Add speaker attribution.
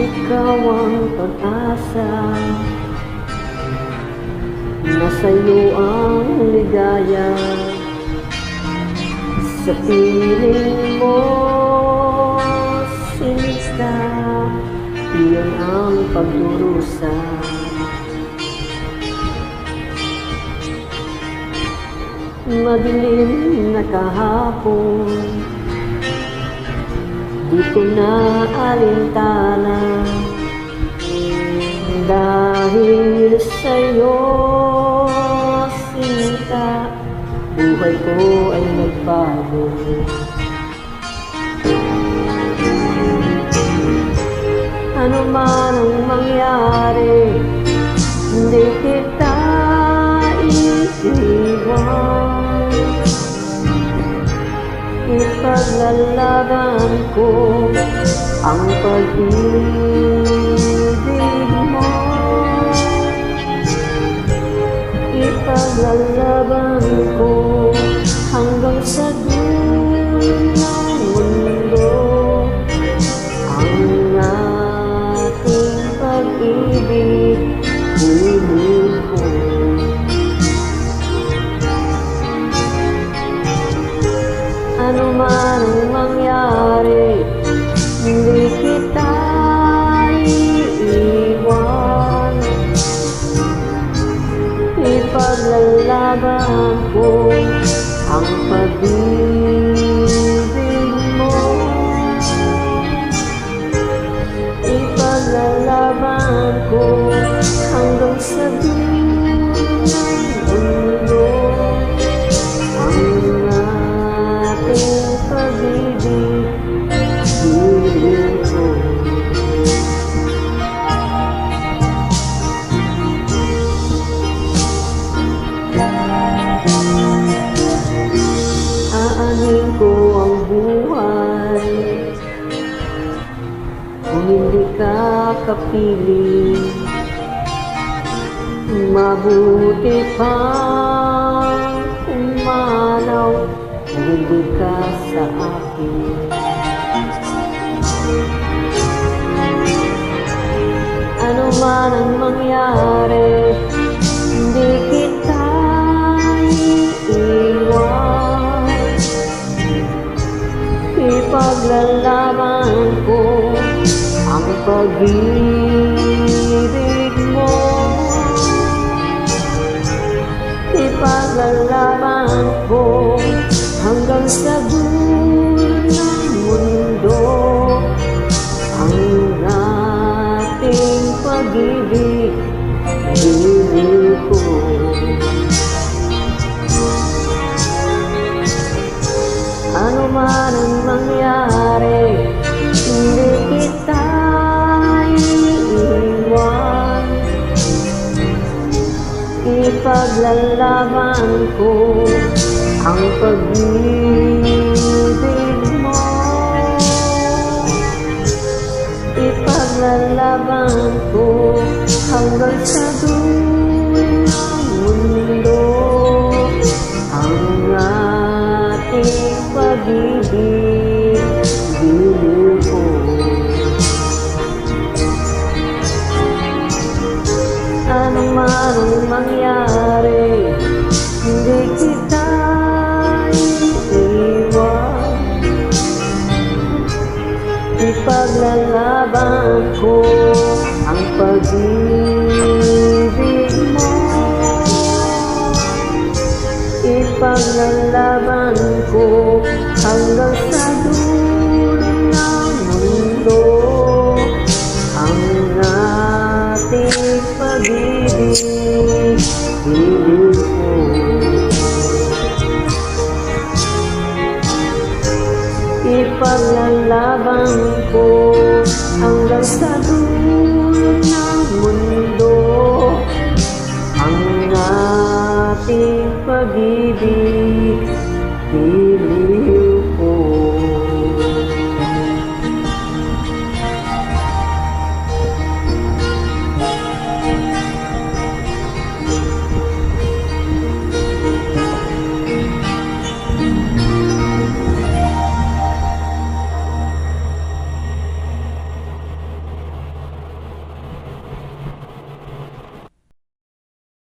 Speaker 1: ikaw ang pag-asa, nasa'yo ang ligaya. Sa piling mo, sinista, iyon ang pagdurusa. Madilim na kahapon, di ko na alintana, dahil sa'yo, sinta, buhay ko ay nagbago. Ano man ang mangyari, hindi kita iiwan. Ipaglalaban ko ang pag-ibig mo. Ipaglalaban ko hanggang sa dulo ng mundo ang ating pag-ibig. Hilig ko. Ano man ang mangyari, hindi kita iiwan. Ipaglalaban ko ang pag-ibig mo. Ipaglalaban ko hanggang sa dulo ng mundo ang ating pag-ibig. Hilig ko. Aanin ko ang buhay kung hindi ka kapili. Mabuti pang umanaw kung hindi ka sa akin. Ano man ang mangyari, hindi kita iiwan. Ipaglalaban ko ang pag-ibig mo. Ipaglalaban ko hanggang sa dulo ng mundo ang ating pag-ibig. Hilig ko. Ano man ang mangyari, hindi kita iiwan. Ipaglalaban ko ang pag-ibig mo. Ipaglalaban ko hanggang sa dulo ng mundo ang ating pag-ibig. Hilig ko. Ano man ang mangyari, hindi kita iiwan. Ipaglalaban ko ang pag-ibig mo. Ipaglalaban ko hanggang sa dulo ng mundo ang ating pag-ibig. Hilig ko. Ipaglalaban ko hanggang sa dulo ng mundo ang ating pag-ibig.